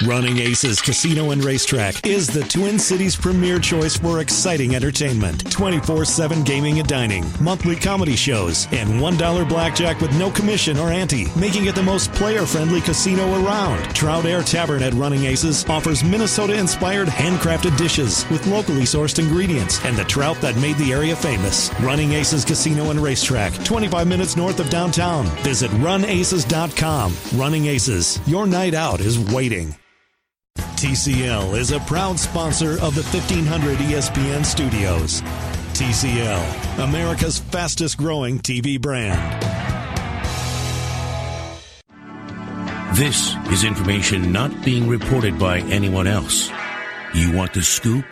Running Aces Casino and Racetrack is the Twin Cities' premier choice for exciting entertainment, 24/7 gaming and dining, monthly comedy shows, and $1 blackjack with no commission or ante, making it the most player-friendly casino around. Trout Air Tavern at Running Aces offers Minnesota-inspired handcrafted dishes with locally sourced ingredients and the trout that made the area famous. Running Aces Casino and Racetrack, 25 minutes north of downtown. Visit runaces.com. Running Aces, your night out is waiting. TCL is a proud sponsor of the 1500 ESPN studios. TCL, America's fastest growing TV brand. This is information not being reported by anyone else. You want the scoop?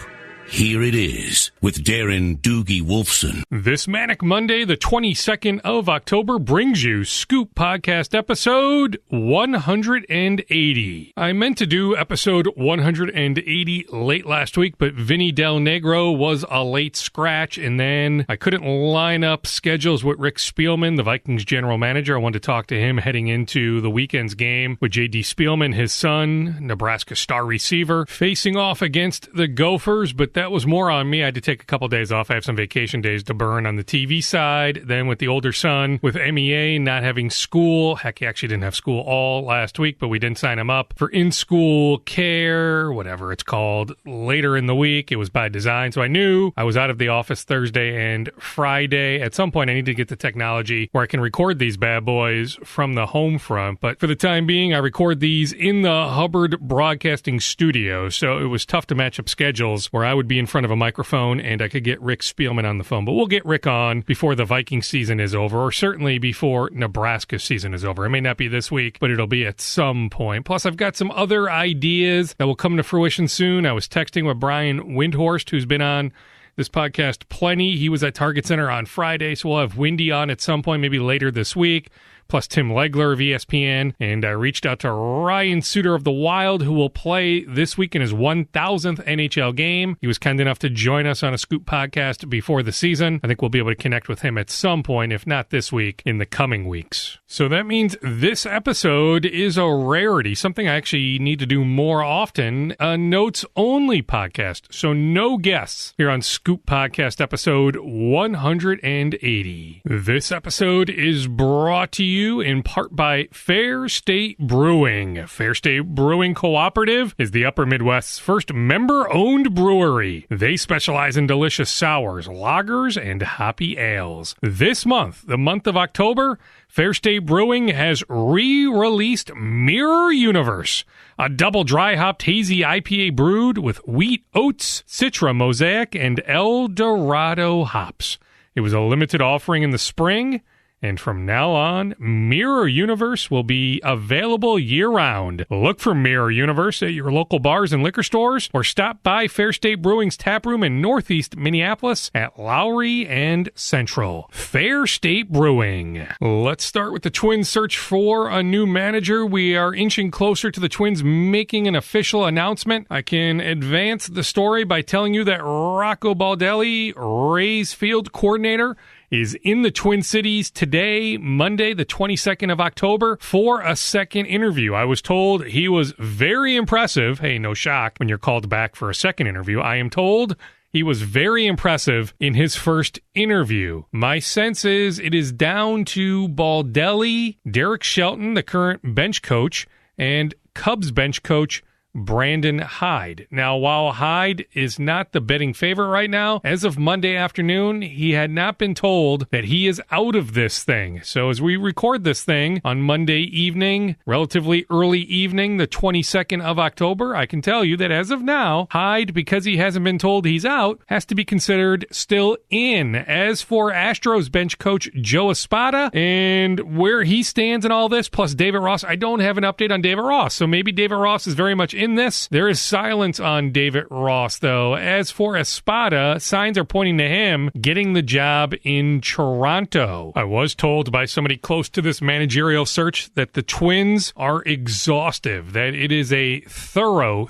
Here it is with Darren Doogie Wolfson. This Manic Monday, the 22nd of October, brings you Scoop Podcast episode 180. I meant to do episode 180 late last week, but Vinny Del Negro was a late scratch, and then I couldn't line up schedules with Rick Spielman, the Vikings general manager. I wanted to talk to him heading into the weekend's game with J.D. Spielman, his son, Nebraska star receiver, facing off against the Gophers, but that was more on me. I had to take a couple days off. I have some vacation days to burn on the TV side. Then with the older son, with MEA not having school. Heck, he actually didn't have school all last week, but we didn't sign him up for in-school care, whatever it's called, later in the week. It was by design. So I knew I was out of the office Thursday and Friday. At some point, I need to get the technology where I can record these bad boys from the home front. But for the time being, I record these in the Hubbard Broadcasting Studio. So it was tough to match up schedules where I would be in front of a microphone and I could get Rick Spielman on the phone. But we'll get Rick on before the Viking season is over, or certainly before Nebraska season is over. It may not be this week, but it'll be at some point. Plus, I've got some other ideas that will come to fruition soon. I was texting with Brian Windhorst, who's been on this podcast plenty. He was at Target Center on Friday, so we'll have Windy on at some point, maybe later this week. Plus Tim Legler of ESPN, and I reached out to Ryan Suter of the Wild, who will play this week in his 1,000th NHL game. He was kind enough to join us on a Scoop podcast before the season. I think we'll be able to connect with him at some point, if not this week, in the coming weeks. So that means this episode is a rarity, something I actually need to do more often, a notes-only podcast, so no guests here on Scoop Podcast episode 180. This episode is brought to you in part by Fair State Brewing. Fair State Brewing Cooperative is the Upper Midwest's first member-owned brewery. They specialize in delicious sours, lagers, and hoppy ales. This month, the month of October, Fair State Brewing has re-released Mirror Universe, a double dry-hopped hazy IPA brewed with wheat, oats, Citra Mosaic, and El Dorado hops. It was a limited offering in the spring, and from now on, Mirror Universe will be available year-round. Look for Mirror Universe at your local bars and liquor stores, or stop by Fair State Brewing's tap room in Northeast Minneapolis at Lowry and Central. Fair State Brewing. Let's start with the Twins' search for a new manager. We are inching closer to the Twins making an official announcement. I can advance the story by telling you that Rocco Baldelli, Rays field coordinator, is in the Twin Cities today, Monday, the 22nd of October, for a second interview. I was told he was very impressive. Hey, no shock when you're called back for a second interview. I am told he was very impressive in his first interview. My sense is it is down to Baldelli, Derek Shelton, the current bench coach, and Cubs bench coach Brandon Hyde. Now, while Hyde is not the betting favorite right now, as of Monday afternoon, he had not been told that he is out of this thing. So as we record this thing on Monday evening, relatively early evening, the 22nd of October, I can tell you that as of now, Hyde, because he hasn't been told he's out, has to be considered still in. As for Astros bench coach Joe Espada and where he stands in all this, plus David Ross, I don't have an update on David Ross. So maybe David Ross is very much in this. There is silence on David Ross, though. As for Espada, signs are pointing to him getting the job in Toronto. I was told by somebody close to this managerial search that the Twins are exhaustive, that it is a thorough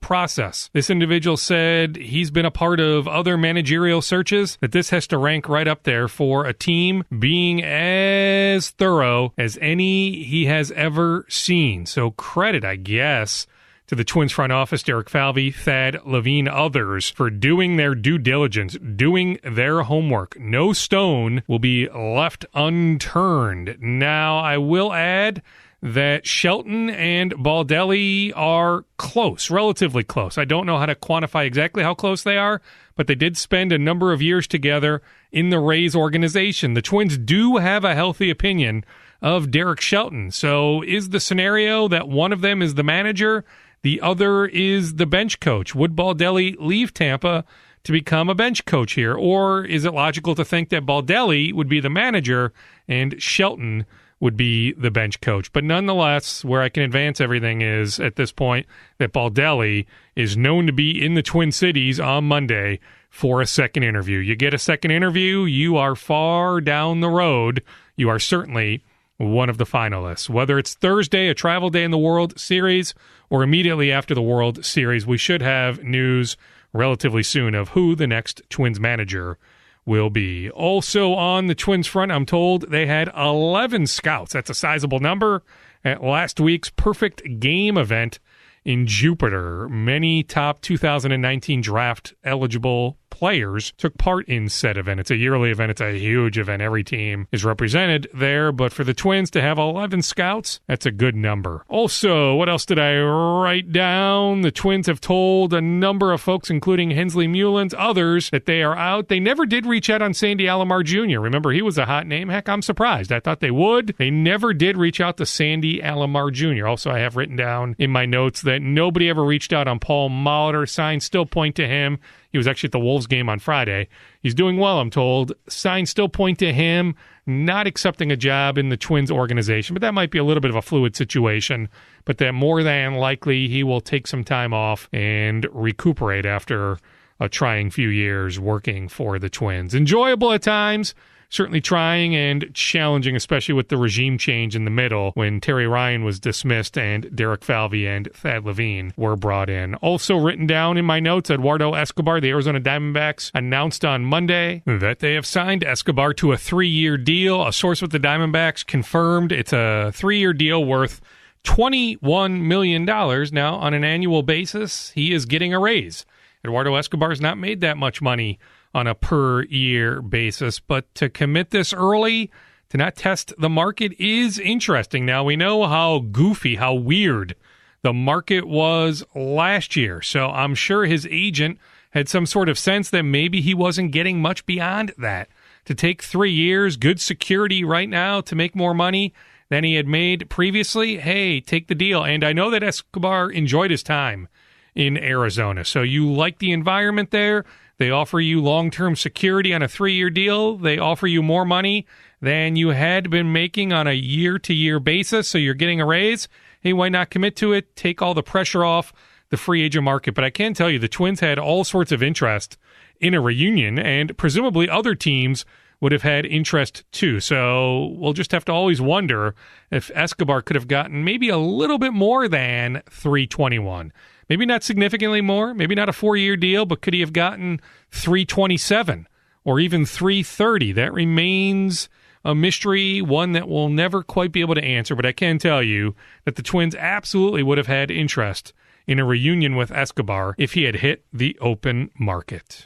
process. This individual said he's been a part of other managerial searches, that this has to rank right up there for a team being as thorough as any he has ever seen. So credit, I give yes to the Twins front office, Derek Falvey, Thad Levine, others, for doing their due diligence, doing their homework. No stone will be left unturned. Now, I will add that Shelton and Baldelli are close, relatively close. I don't know how to quantify exactly how close they are, but they did spend a number of years together in the Rays organization. The Twins do have a healthy opinion of Derek Shelton. So is the scenario that one of them is the manager, the other is the bench coach? Would Baldelli leave Tampa to become a bench coach here? Or is it logical to think that Baldelli would be the manager and Shelton would be the bench coach? But nonetheless, where I can advance everything is at this point that Baldelli is known to be in the Twin Cities on Monday for a second interview. You get a second interview, you are far down the road. You are certainly one of the finalists. Whether it's Thursday, a travel day in the World Series, or immediately after the World Series, we should have news relatively soon of who the next Twins manager will be. Also on the Twins front, I'm told they had 11 scouts. That's a sizable number at last week's Perfect Game event in Jupiter. Many top 2019 draft eligible players took part in said event. It's a yearly event. It's a huge event. Every team is represented there, but for the Twins to have 11 scouts, that's a good number. Also, what else did I write down? The Twins have told a number of folks, including Hensley Mullins, others, that they are out. They never did reach out on Sandy Alomar Jr. Remember, he was a hot name. Heck, I'm surprised. I thought they would. They never did reach out to Sandy Alomar Jr. Also, I have written down in my notes that nobody ever reached out on Paul Molitor. Signs still point to him. He was actually at the Wolves game on Friday. He's doing well, I'm told. Signs still point to him not accepting a job in the Twins organization, but that might be a little bit of a fluid situation, but that more than likely he will take some time off and recuperate after a trying few years working for the Twins. Enjoyable at times, certainly trying and challenging, especially with the regime change in the middle when Terry Ryan was dismissed and Derek Falvey and Thad Levine were brought in. Also written down in my notes, Eduardo Escobar, the Arizona Diamondbacks, announced on Monday that they have signed Escobar to a 3-year deal. A source with the Diamondbacks confirmed it's a 3-year deal worth $21 million. Now, on an annual basis, he is getting a raise. Eduardo Escobar's not made that much money on a per-year basis, but to commit this early, to not test the market is interesting. Now, we know how goofy, how weird the market was last year, so I'm sure his agent had some sort of sense that maybe he wasn't getting much beyond that. To take 3 years, good security right now to make more money than he had made previously, hey, take the deal. And I know that Escobar enjoyed his time in Arizona, so you like the environment there. They offer you long-term security on a 3-year deal. They offer you more money than you had been making on a year-to-year basis, so you're getting a raise. Hey, why not commit to it? Take all the pressure off the free agent market. But I can tell you the Twins had all sorts of interest in a reunion, and presumably other teams would have had interest too. So we'll just have to always wonder if Escobar could have gotten maybe a little bit more than $321. Maybe not significantly more, maybe not a 4-year deal, but could he have gotten $327 or even $330? That remains a mystery, one that we'll never quite be able to answer, but I can tell you that the Twins absolutely would have had interest in a reunion with Escobar if he had hit the open market.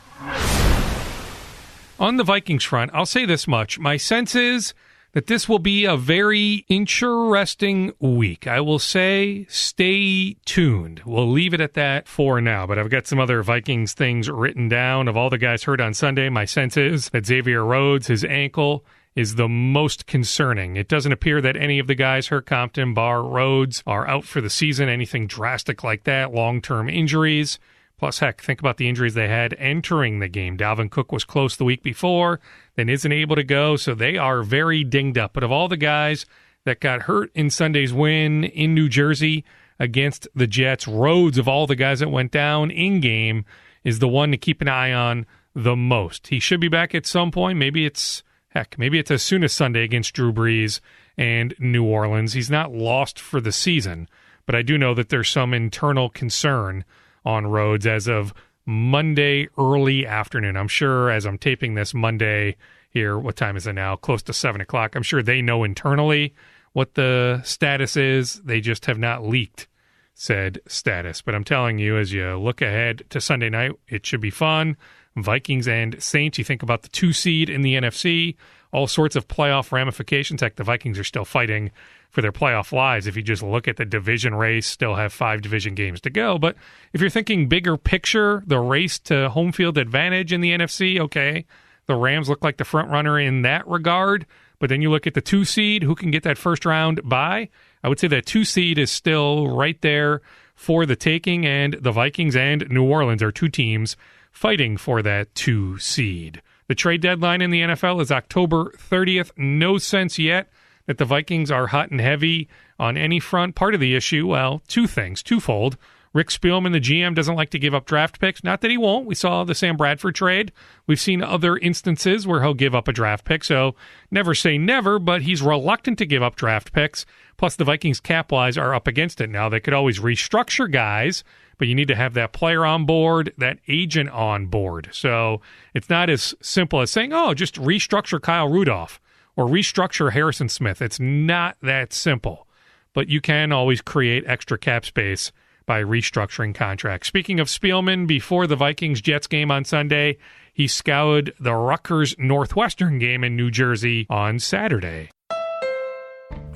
On the Vikings front, I'll say this much. My sense is that this will be a very interesting week. I will say stay tuned. We'll leave it at that for now, but I've got some other Vikings things written down. Of all the guys hurt on Sunday, my sense is that Xavier Rhodes, his ankle, is the most concerning. It doesn't appear that any of the guys hurt Compton, bar Rhodes, are out for the season. Anything drastic like that, long-term injuries. Plus, heck, think about the injuries they had entering the game. Dalvin Cook was close the week before, then isn't able to go, so they are very dinged up. But of all the guys that got hurt in Sunday's win in New Jersey against the Jets, Rhodes, of all the guys that went down in-game, is the one to keep an eye on the most. He should be back at some point. Maybe it's as soon as Sunday against Drew Brees and New Orleans. He's not lost for the season, but I do know that there's some internal concern on Rhodes as of Monday early afternoon. I'm sure as I'm taping this Monday here, what time is it now? Close to 7 o'clock. I'm sure they know internally what the status is. They just have not leaked said status. But I'm telling you, as you look ahead to Sunday night, it should be fun. Vikings and Saints, you think about the 2 seed in the NFC, all sorts of playoff ramifications. Heck, the Vikings are still fighting for their playoff lives. If you just look at the division race, still have 5 division games to go. But if you're thinking bigger picture, the race to home field advantage in the NFC, okay, the Rams look like the front runner in that regard. But then you look at the 2 seed, who can get that first round bye? I would say that 2 seed is still right there for the taking, and the Vikings and New Orleans are 2 teams fighting for that 2 seed. The trade deadline in the NFL is October 30th. No sense yet that the Vikings are hot and heavy on any front. Part of the issue, well, 2 things, twofold. Rick Spielman, the GM, doesn't like to give up draft picks. Not that he won't. We saw the Sam Bradford trade. We've seen other instances where he'll give up a draft pick. So never say never, but he's reluctant to give up draft picks. Plus, the Vikings cap-wise are up against it now. They could always restructure guys, but you need to have that player on board, that agent on board. So it's not as simple as saying, oh, just restructure Kyle Rudolph or restructure Harrison Smith. It's not that simple. But you can always create extra cap space by restructuring contracts. Speaking of Spielman, before the Vikings-Jets game on Sunday, he scouted the Rutgers-Northwestern game in New Jersey on Saturday.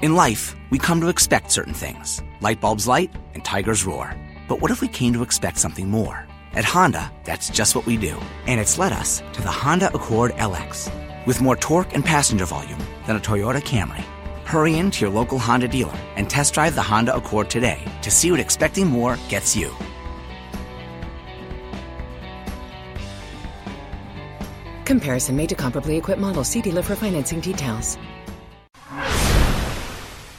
In life, we come to expect certain things. Light bulbs light and tigers roar. But what if we came to expect something more? At Honda, that's just what we do. And it's led us to the Honda Accord LX. With more torque and passenger volume than a Toyota Camry. Hurry in to your local Honda dealer and test drive the Honda Accord today to see what expecting more gets you. Comparison made to comparably equipped models. See dealer for financing details.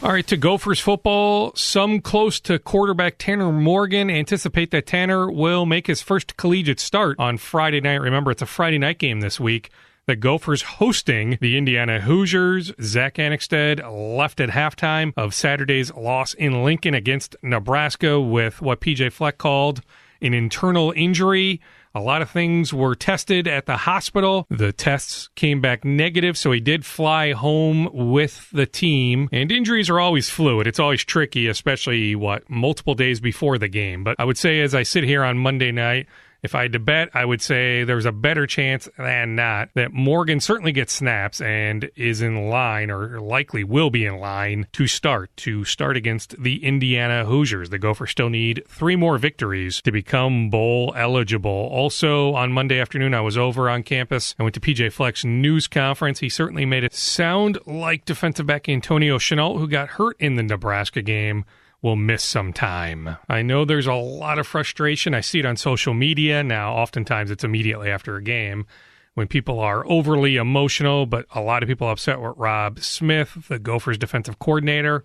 All right, to Gophers football, some close to quarterback Tanner Morgan anticipate that Tanner will make his first collegiate start on Friday night. Remember, it's a Friday night game this week. The Gophers hosting the Indiana Hoosiers. Zach Annexted left at halftime of Saturday's loss in Lincoln against Nebraska with what P.J. Fleck called an internal injury. A lot of things were tested at the hospital. The tests came back negative, so he did fly home with the team. And injuries are always fluid. It's always tricky, especially, multiple days before the game. But I would say as I sit here on Monday night, if I had to bet, I would say there's a better chance than not that Morgan certainly gets snaps and is in line, or likely will be in line, to start against the Indiana Hoosiers. The Gophers still need 3 more victories to become bowl eligible. Also, on Monday afternoon, I was over on campus. I went to PJ Fleck's news conference. He certainly made it sound like defensive back Antonio Chenault, who got hurt in the Nebraska game, will miss some time. I know there's a lot of frustration. I see it on social media. Now, oftentimes it's immediately after a game when people are overly emotional, but a lot of people are upset with Rob Smith, the Gophers defensive coordinator.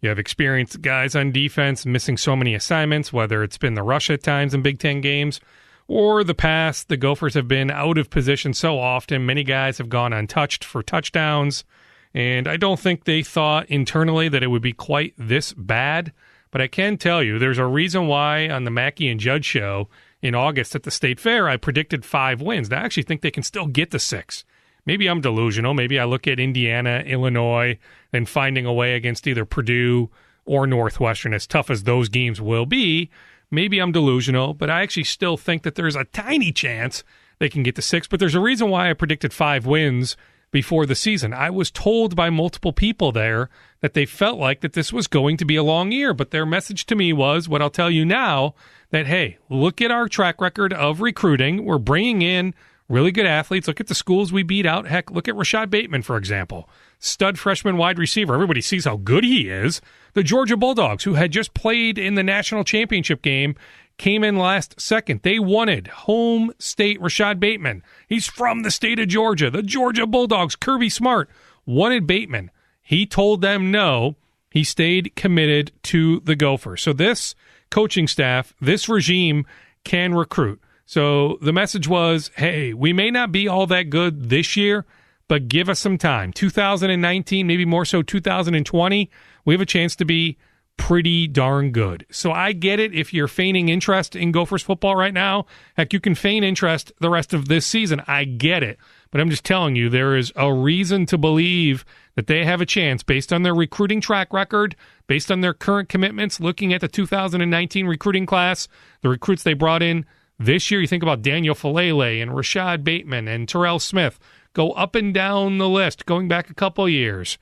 You have experienced guys on defense missing so many assignments, whether it's been the rush at times in Big Ten games or the past. The Gophers have been out of position so often. Many guys have gone untouched for touchdowns. And I don't think they thought internally that it would be quite this bad. But I can tell you there's a reason why on the Mackey and Judd show in August at the State Fair, I predicted 5 wins. I actually think they can still get to 6. Maybe I'm delusional. Maybe I look at Indiana, Illinois, and finding a way against either Purdue or Northwestern, as tough as those games will be. Maybe I'm delusional, but I actually still think that there's a tiny chance they can get to 6. But there's a reason why I predicted 5 wins before the season. I was told by multiple people there that they felt like that this was going to be a long year, but their message to me was what I'll tell you now, that, hey, look at our track record of recruiting. We're bringing in really good athletes. Look at the schools we beat out. Heck, look at Rashad Bateman, for example. Stud freshman wide receiver. Everybody sees how good he is. The Georgia Bulldogs, who had just played in the national championship game, came in last second. They wanted home state Rashad Bateman. He's from the state of Georgia. The Georgia Bulldogs, Kirby Smart, wanted Bateman. He told them no. He stayed committed to the Gophers. So this coaching staff, this regime can recruit. So the message was, hey, we may not be all that good this year, but give us some time. 2019, maybe more so 2020, we have a chance to be pretty darn good. So I get it if you're feigning interest in Gophers football right now. Heck, you can feign interest the rest of this season. I get it. But I'm just telling you, there is a reason to believe that they have a chance based on their recruiting track record, based on their current commitments, looking at the 2019 recruiting class, the recruits they brought in this year, you think about Daniel Falele and Rashad Bateman and Terrell Smith. Go up and down the list, going back a couple years.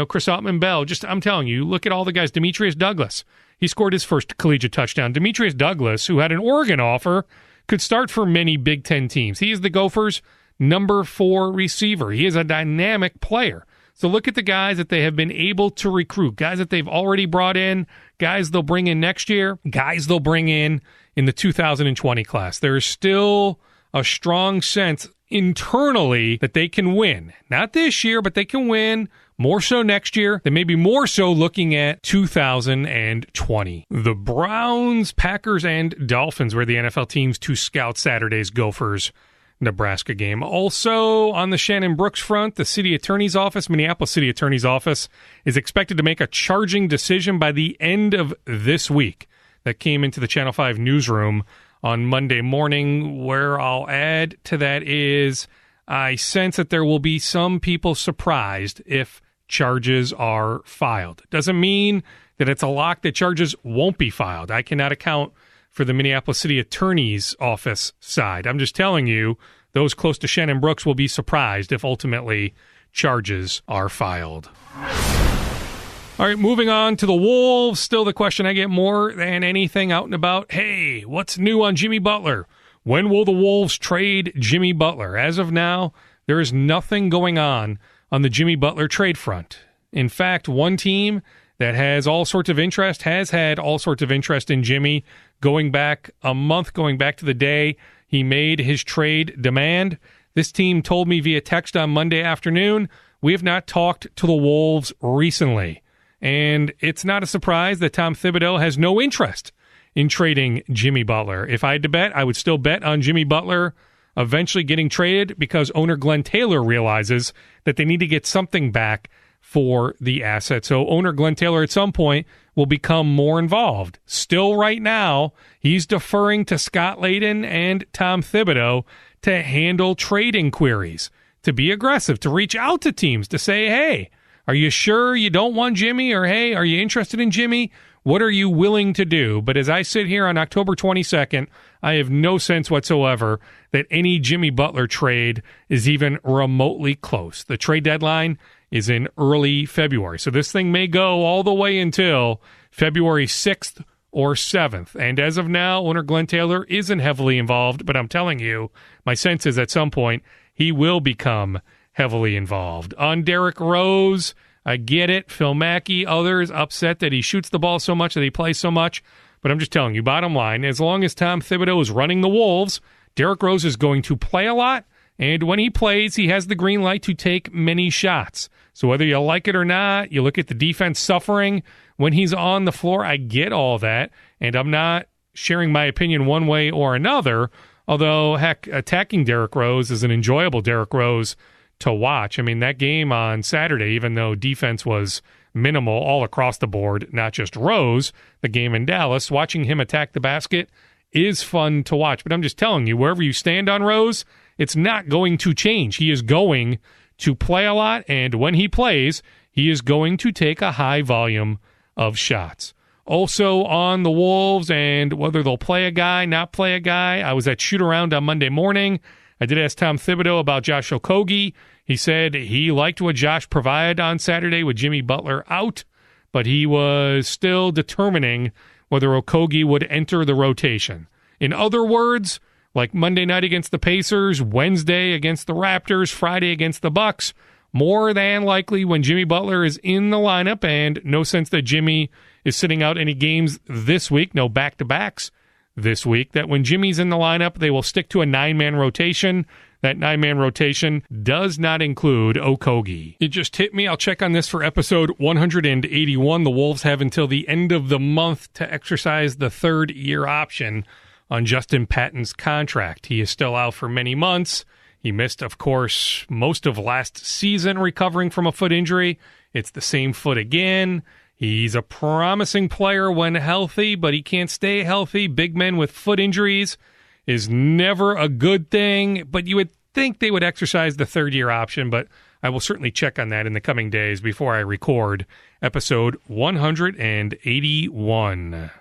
Chris Ottman-Bell, I'm telling you, look at all the guys. Demetrius Douglas, he scored his first collegiate touchdown. Demetrius Douglas, who had an Oregon offer, could start for many Big Ten teams. He is the Gophers' number 4 receiver. He is a dynamic player. So look at the guys that they have been able to recruit, guys that they've already brought in, guys they'll bring in next year, guys they'll bring in the 2020 class. There is still a strong sense internally that they can win. Not this year, but they can win. More so next year. They may be more so looking at 2020. The Browns, Packers, and Dolphins were the NFL teams to scout Saturday's Gophers-Nebraska game. Also, on the Shannon Brooks front, the city attorney's office, Minneapolis City Attorney's Office, is expected to make a charging decision by the end of this week. That came into the Channel 5 newsroom on Monday morning. Where I'll add to that is I sense that there will be some people surprised if charges are filed. Doesn't mean that it's a lock that charges won't be filed. I cannot account for the Minneapolis City Attorney's Office side. I'm just telling you, those close to Shannon Brooks will be surprised if ultimately charges are filed. All right, moving on to the Wolves. Still the question I get more than anything out and about. Hey, what's new on Jimmy Butler? When will the Wolves trade Jimmy Butler? As of now, there is nothing going on the Jimmy Butler trade front. In fact, one team that has all sorts of interest, has had all sorts of interest in Jimmy going back a month, going back to the day he made his trade demand. This team told me via text on Monday afternoon, we have not talked to the Wolves recently. And it's not a surprise that Tom Thibodeau has no interest in trading Jimmy Butler. If I had to bet, I would still bet on Jimmy Butler eventually getting traded because owner Glenn Taylor realizes that they need to get something back for the asset. So owner Glenn Taylor at some point will become more involved. Still right now, he's deferring to Scott Layden and Tom Thibodeau to handle trade inquiries, to be aggressive, to reach out to teams, to say, hey, are you sure you don't want Jimmy? Or, hey, are you interested in Jimmy? What are you willing to do? But as I sit here on October 22nd, I have no sense whatsoever that any Jimmy Butler trade is even remotely close. The trade deadline is in early February. So this thing may go all the way until February 6th or 7th. And as of now, owner Glenn Taylor isn't heavily involved, but I'm telling you, my sense is at some point he will become heavily involved. On Derrick Rose, I get it. Phil Mackey, others upset that he shoots the ball so much, that he plays so much. But I'm just telling you, bottom line, as long as Tom Thibodeau is running the Wolves, Derrick Rose is going to play a lot. And when he plays, he has the green light to take many shots. So whether you like it or not, you look at the defense suffering when he's on the floor. I get all that. And I'm not sharing my opinion one way or another. Although, heck, attacking Derrick Rose is an enjoyable Derrick Rose to watch. I mean, that game on Saturday, even though defense was minimal all across the board, not just Rose, the game in Dallas, watching him attack the basket is fun to watch. But I'm just telling you, wherever you stand on Rose, it's not going to change. He is going to play a lot, and when he plays, he is going to take a high volume of shots. Also on the Wolves, and whether they'll play a guy, not play a guy, I was at shoot-around on Monday morning. I did ask Tom Thibodeau about Josh Okogie. He said he liked what Josh provided on Saturday with Jimmy Butler out, but he was still determining whether Okogie would enter the rotation. In other words, like Monday night against the Pacers, Wednesday against the Raptors, Friday against the Bucks, more than likely when Jimmy Butler is in the lineup, and no sense that Jimmy is sitting out any games this week, no back-to-backs this week, that when Jimmy's in the lineup, they will stick to a 9-man rotation. That 9-man rotation does not include Okogie. It just hit me. I'll check on this for episode 181. The Wolves have until the end of the month to exercise the third-year option on Justin Patton's contract. He is still out for many months. He missed, of course, most of last season recovering from a foot injury. It's the same foot again. He's a promising player when healthy, but he can't stay healthy. Big men with foot injuries is never a good thing, but you would think they would exercise the third-year option, but I will certainly check on that in the coming days before I record episode 181.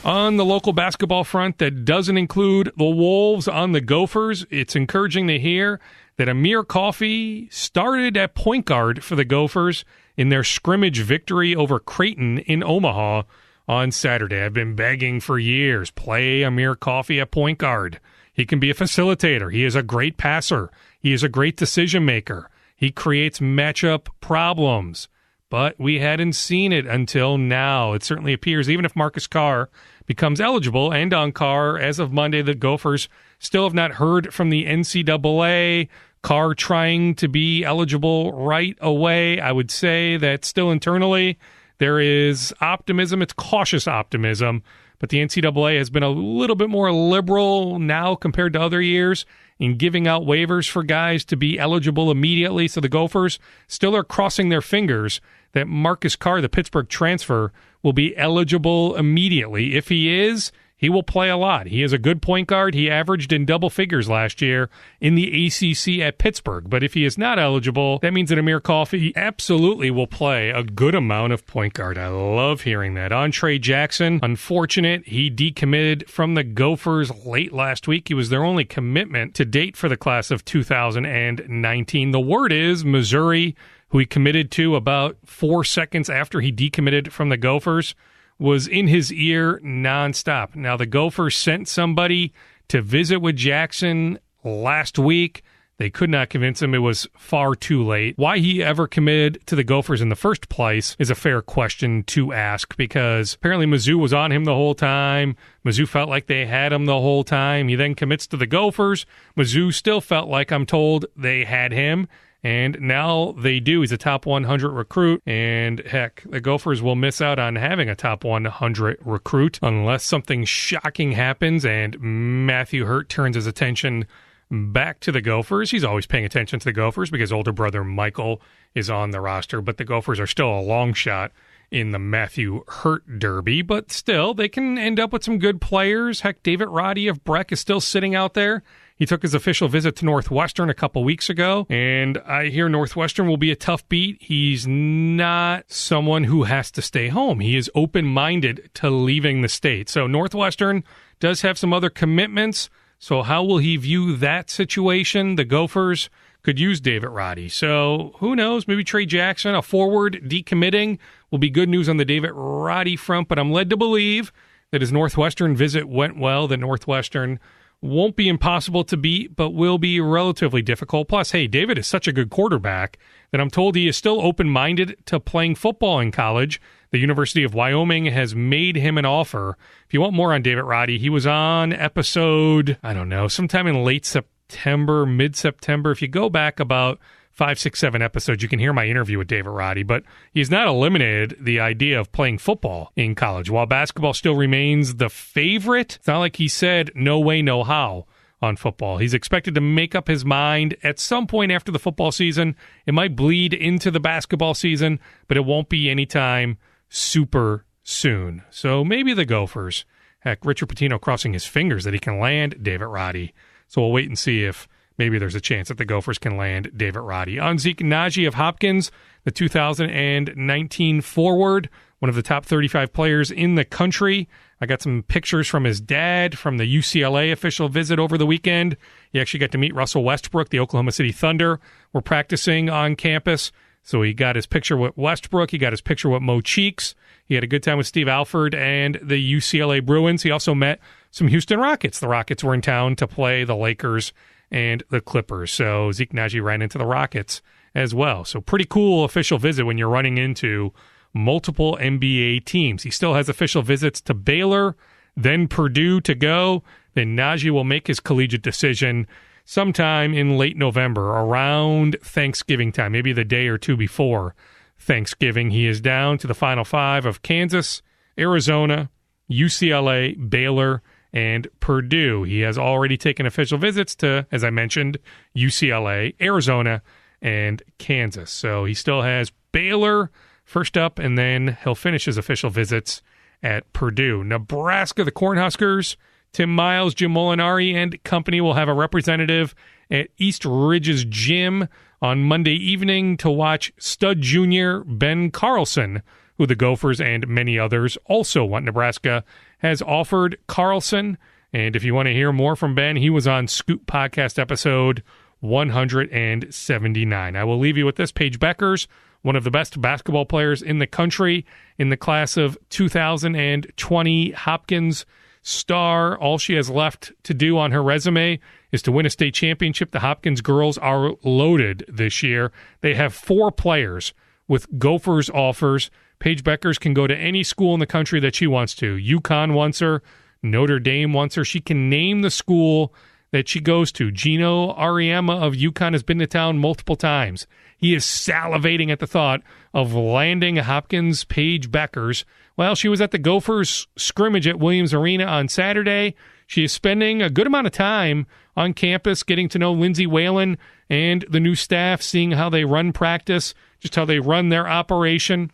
On the local basketball front that doesn't include the Wolves on the Gophers, it's encouraging to hear that Amir Coffey started at point guard for the Gophers in their scrimmage victory over Creighton in Omaha on Saturday. I've been begging for years, play Amir Coffey at point guard. He can be a facilitator. He is a great passer. He is a great decision maker. He creates matchup problems. But we hadn't seen it until now. It certainly appears, even if Marcus Carr becomes eligible, and on Carr, as of Monday, the Gophers still have not heard from the NCAA. Carr trying to be eligible right away. I would say that still internally there is optimism. It's cautious optimism. But the NCAA has been a little bit more liberal now compared to other years in giving out waivers for guys to be eligible immediately. So the Gophers still are crossing their fingers that Marcus Carr, the Pittsburgh transfer, will be eligible immediately. If he is, he will play a lot. He is a good point guard. He averaged in double figures last year in the ACC at Pittsburgh. But if he is not eligible, that means that Amir Coffey absolutely will play a good amount of point guard. I love hearing that. Trey Jackson, unfortunate. He decommitted from the Gophers late last week. He was their only commitment to date for the class of 2019. The word is Missouri, who he committed to about 4 seconds after he decommitted from the Gophers, was in his ear nonstop. Now, the Gophers sent somebody to visit with Jackson last week. They could not convince him. It was far too late. Why he ever committed to the Gophers in the first place is a fair question to ask, because apparently Mizzou was on him the whole time. Mizzou felt like they had him the whole time. He then commits to the Gophers. Mizzou still felt like, I'm told, they had him. And now they do. He's a top 100 recruit. And heck, the Gophers will miss out on having a top 100 recruit unless something shocking happens and Matthew Hurt turns his attention back to the Gophers. He's always paying attention to the Gophers because older brother Michael is on the roster. But the Gophers are still a long shot in the Matthew Hurt Derby. But still, they can end up with some good players. Heck, David Roddy of Breck is still sitting out there. He took his official visit to Northwestern a couple weeks ago, and I hear Northwestern will be a tough beat. He's not someone who has to stay home. He is open-minded to leaving the state. So Northwestern does have some other commitments. So how will he view that situation? The Gophers could use David Roddy. So who knows? Maybe Trey Jackson, a forward decommitting, will be good news on the David Roddy front. But I'm led to believe that his Northwestern visit went well, that Northwestern won't be impossible to beat, but will be relatively difficult. Plus, hey, David is such a good quarterback that I'm told he is still open-minded to playing football in college. The University of Wyoming has made him an offer. If you want more on David Roddy, he was on episode, sometime in late September, mid-September. If you go back about 5, 6, 7 episodes, you can hear my interview with David Roddy, but he's not eliminated the idea of playing football in college. While basketball still remains the favorite, it's not like he said no way, no how on football. He's expected to make up his mind at some point after the football season. It might bleed into the basketball season, but it won't be anytime super soon. So maybe the Gophers. Heck, Richard Pitino crossing his fingers that he can land David Roddy. So we'll wait and see if maybe there's a chance that the Gophers can land David Roddy. On Zeke Nnaji of Hopkins, the 2019 forward, one of the top 35 players in the country. I got some pictures from his dad from the UCLA official visit over the weekend. He actually got to meet Russell Westbrook. The Oklahoma City Thunder were practicing on campus. So he got his picture with Westbrook. He got his picture with Mo Cheeks. He had a good time with Steve Alford and the UCLA Bruins. He also met some Houston Rockets. The Rockets were in town to play the Lakers and the Clippers. So Zeke Nnaji ran into the Rockets as well. So pretty cool official visit when you're running into multiple NBA teams. He still has official visits to Baylor, then Purdue to go. Then Nnaji will make his collegiate decision sometime in late November, around Thanksgiving time, maybe the day or two before Thanksgiving. He is down to the Final Five of Kansas, Arizona, UCLA, Baylor, and Purdue. He has already taken official visits to, as I mentioned, UCLA, Arizona, and Kansas. So he still has Baylor first up, and then he'll finish his official visits at Purdue. Nebraska, the Cornhuskers, Tim Miles, Jim Molinari, and company will have a representative at East Ridge's gym on Monday evening to watch stud junior Ben Carlson, who the Gophers and many others also want. Nebraska has offered Carlson, and if you want to hear more from Ben, he was on Scoop Podcast episode 179. I will leave you with this. Paige Beckers, one of the best basketball players in the country in the class of 2020, Hopkins star. All she has left to do on her resume is to win a state championship. The Hopkins girls are loaded this year. They have 4 players with Gophers offers. Paige Beckers can go to any school in the country that she wants to. UConn wants her. Notre Dame wants her. She can name the school that she goes to. Gino Ariema of UConn has been to town multiple times. He is salivating at the thought of landing Hopkins Paige Beckers. Well, she was at the Gophers scrimmage at Williams Arena on Saturday. She is spending a good amount of time on campus getting to know Lindsay Whalen and the new staff, seeing how they run practice, just how they run their operation.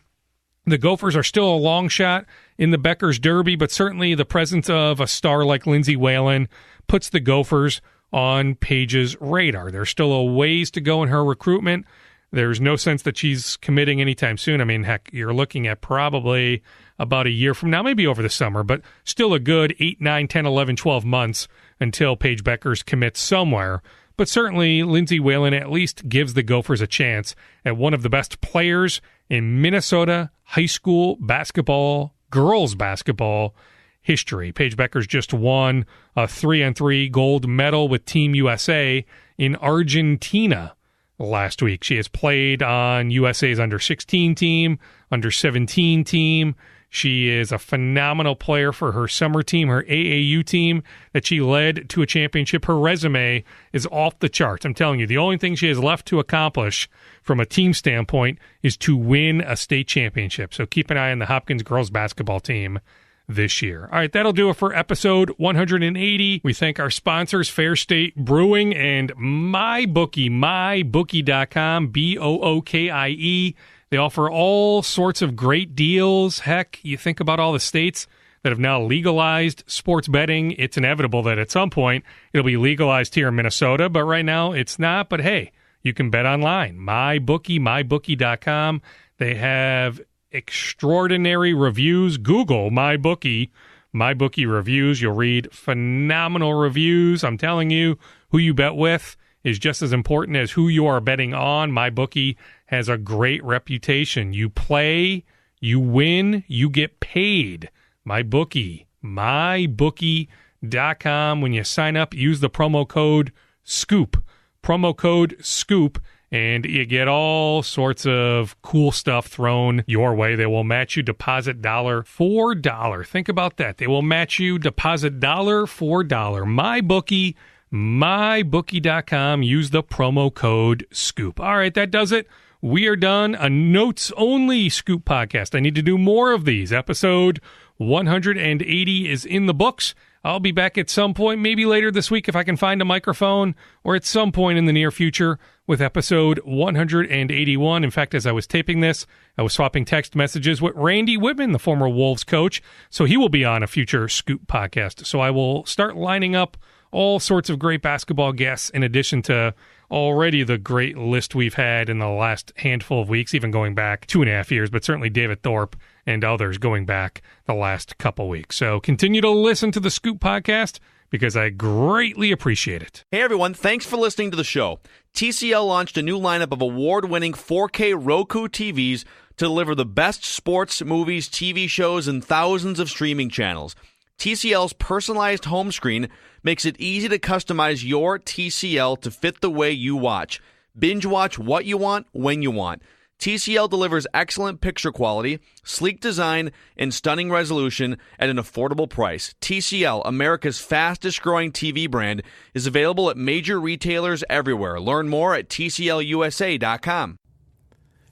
The Gophers are still a long shot in the Beckers Derby, but certainly the presence of a star like Lindsay Whalen puts the Gophers on Paige's radar. There's still a ways to go in her recruitment. There's no sense that she's committing anytime soon. I mean, heck, you're looking at probably about a year from now, maybe over the summer, but still a good 8, 9, 10, 11, 12 months until Paige Beckers commits somewhere. But certainly Lindsay Whalen at least gives the Gophers a chance at one of the best players in Minnesota high school basketball, girls basketball history. Paige Beckers just won a 3-on-3 gold medal with Team USA in Argentina last week. She has played on USA's under-16 team, under-17 team. She is a phenomenal player for her summer team, her AAU team that she led to a championship. Her resume is off the charts. I'm telling you, the only thing she has left to accomplish from a team standpoint is to win a state championship. So keep an eye on the Hopkins girls basketball team this year. All right, that'll do it for episode 180. We thank our sponsors, Fair State Brewing and MyBookie, mybookie.com, BOOKIE. They offer all sorts of great deals. Heck, you think about all the states that have now legalized sports betting. It's inevitable that at some point it'll be legalized here in Minnesota, but right now it's not. But hey, you can bet online. MyBookie, mybookie.com. They have extraordinary reviews. Google MyBookie reviews. You'll read phenomenal reviews. I'm telling you, who you bet with is just as important as who you are betting on. MyBookie has a great reputation. You play, you win, you get paid. MyBookie, mybookie.com. When you sign up, use the promo code SCOOP. Promo code SCOOP, and you get all sorts of cool stuff thrown your way. They will match you deposit $1 for $1. Think about that. They will match you deposit $1 for $1. MyBookie, mybookie.com. Use the promo code SCOOP. All right, that does it. We are done. A notes-only Scoop podcast. I need to do more of these. Episode 180 is in the books. I'll be back at some point, maybe later this week if I can find a microphone, or at some point in the near future with episode 181. In fact, as I was taping this, I was swapping text messages with Randy Whitman, the former Wolves coach, so he will be on a future Scoop podcast. So I will start lining up all sorts of great basketball guests in addition to already the great list we've had in the last handful of weeks, even going back 2.5 years, but certainly David Thorpe and others going back the last couple weeks. So continue to listen to the Scoop podcast because I greatly appreciate it. Hey everyone, thanks for listening to the show. TCL launched a new lineup of award-winning 4K Roku TVs to deliver the best sports, movies, TV shows, and thousands of streaming channels. TCL's personalized home screen makes it easy to customize your TCL to fit the way you watch. Binge watch what you want, when you want. TCL delivers excellent picture quality, sleek design, and stunning resolution at an affordable price. TCL, America's fastest-growing TV brand, is available at major retailers everywhere. Learn more at TCLUSA.com.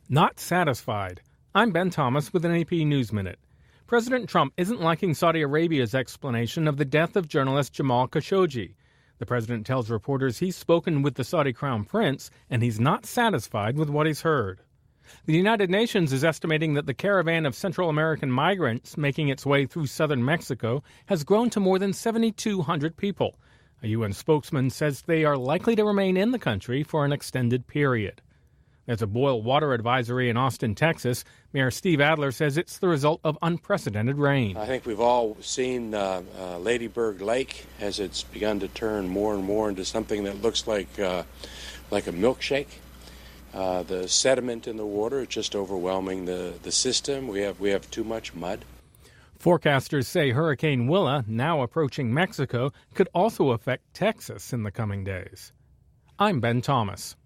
Not satisfied. I'm Ben Thomas with an AP News Minute. President Trump isn't liking Saudi Arabia's explanation of the death of journalist Jamal Khashoggi. The president tells reporters he's spoken with the Saudi crown prince and he's not satisfied with what he's heard. The United Nations is estimating that the caravan of Central American migrants making its way through southern Mexico has grown to more than 7,200 people. A UN spokesman says they are likely to remain in the country for an extended period. There's a boil water advisory in Austin, Texas. Mayor Steve Adler says it's the result of unprecedented rain. I think we've all seen Ladybird Lake as it's begun to turn more and more into something that looks like a milkshake. The sediment in the water is just overwhelming the system. We have too much mud. Forecasters say Hurricane Willa, now approaching Mexico, could also affect Texas in the coming days. I'm Ben Thomas.